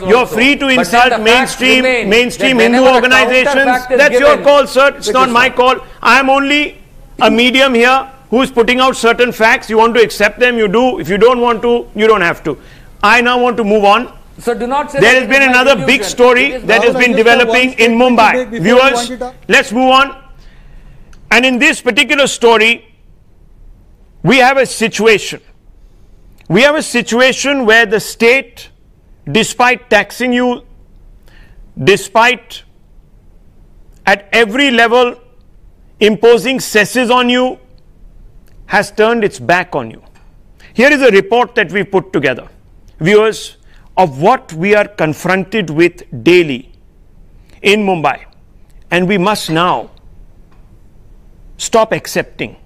You are free to insult mainstream Hindu organizations. That's your call, sir. It's not my call. I am only a medium here who is putting out certain facts. You want to accept them, you do. If you don't want to, you don't have to. I now want to move on. So do not say there has been another big story that has been developing in Mumbai. Viewers, let's move on. And in this particular story, we have a situation. We have a situation where the state, despite taxing you, despite at every level imposing cesses on you, has turned its back on you. Here is a report that we put together, viewers, of what we are confronted with daily in Mumbai. And we must now stop accepting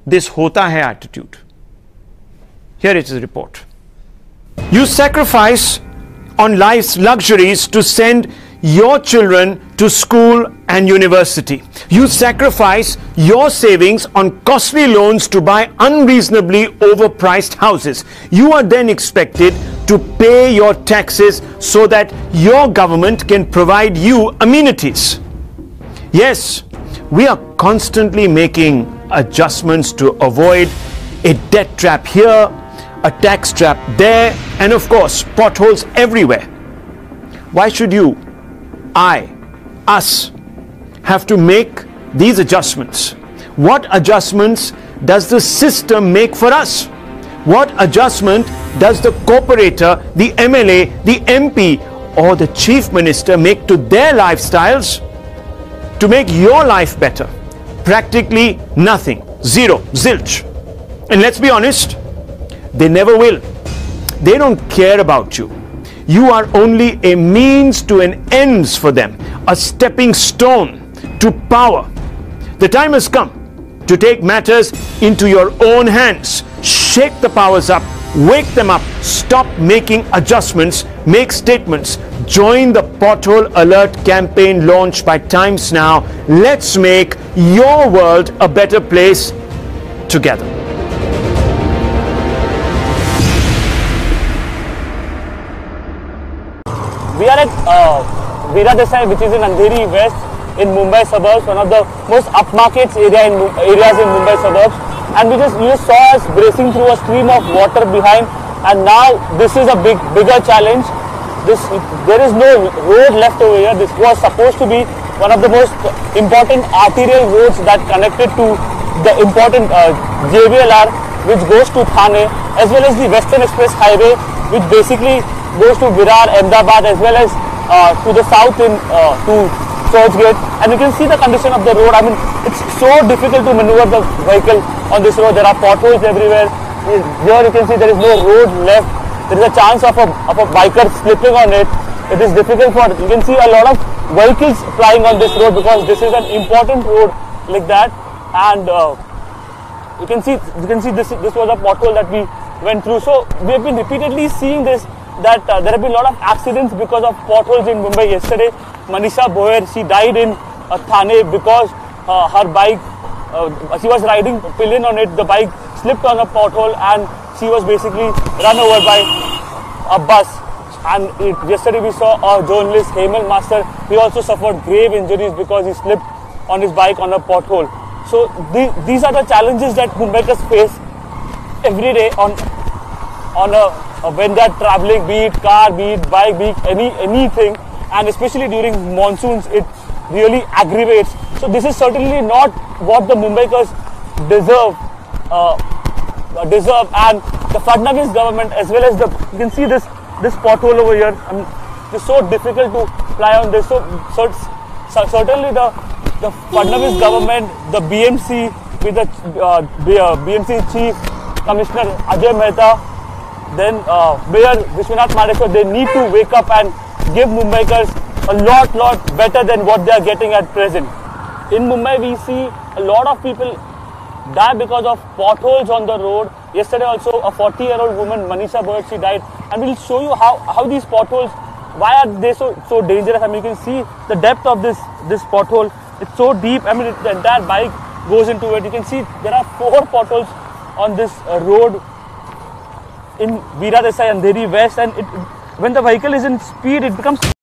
this hota hai attitude. Here it is a report. You sacrifice on life's luxuries to send your children to school and university. You sacrifice your savings on costly loans to buy unreasonably overpriced houses. You are then expected to pay your taxes so that your government can provide you amenities. Yes, we are constantly making adjustments to avoid a debt trap here, a tax trap there, and of course, potholes everywhere. Why should you, us, have to make these adjustments? What adjustments does the system make for us? What adjustment does the corporator, the MLA, the MP, or the chief minister make to their lifestyles to make your life better? Practically nothing. Zero. Zilch. And let's be honest, They never will. They don't care about you. You are only a means to an ends for them, a stepping stone to power. The time has come to take matters into your own hands. Shake the powers up, wake them up, stop making adjustments, make statements. Join the Pothole Alert campaign launched by Times Now. Let's make your world a better place together. We are at Veera Desai, which is in Andheri West in Mumbai suburbs, one of the most upmarket areas in Mumbai suburbs. And you just saw us bracing through a stream of water behind, and now this is a bigger challenge. There is no road left over here. This was supposed to be one of the most important arterial roads that connected to the important JVLR, which goes to Thane, as well as the Western Express Highway, which basically goes to Virar, Ahmedabad, as well as to the south to Churchgate. And you can see the condition of the road. I mean, it's so difficult to maneuver the vehicle on this road. There are potholes everywhere. Here you can see there is no road left. There is a chance of a biker slipping on it. It is difficult for, you can see a lot of vehicles flying on this road because this is an important road like that. And you can see this was a pothole that we went through. So we have been repeatedly seeing this, that there have been a lot of accidents because of potholes in Mumbai. Yesterday, Manisha Boyer, she died in Thane because her bike, she was riding pillion on it, the bike slipped on a pothole and she was basically run over by a bus. And yesterday we saw a journalist, Hemal Master, he also suffered grave injuries because he slipped on his bike on a pothole. So these are the challenges that Mumbaikars face every day when they are traveling, be it car, be it bike, be it anything, and especially during monsoons, it really aggravates. So this is certainly not what the Mumbaikars deserve, and the Fadnavis government, as well as you can see this pothole over here. I mean, it's so difficult to fly on this. So certainly the Fadnavis government, the BMC with the BMC Chief Commissioner Ajay Mehta, then Mayor Vishwanath Madekar, they need to wake up and give Mumbaikars a lot better than what they are getting at present. In Mumbai, we see a lot of people die because of potholes on the road. Yesterday also a 40-year-old woman, Manisha Boyer, she died. And we'll show you how these potholes, why are they so dangerous. I mean, you can see the depth of this pothole. It's so deep. I mean, the entire bike goes into it. You can see there are 4 potholes on this road in Veera Desai, Andheri West, and when the vehicle is in speed, it becomes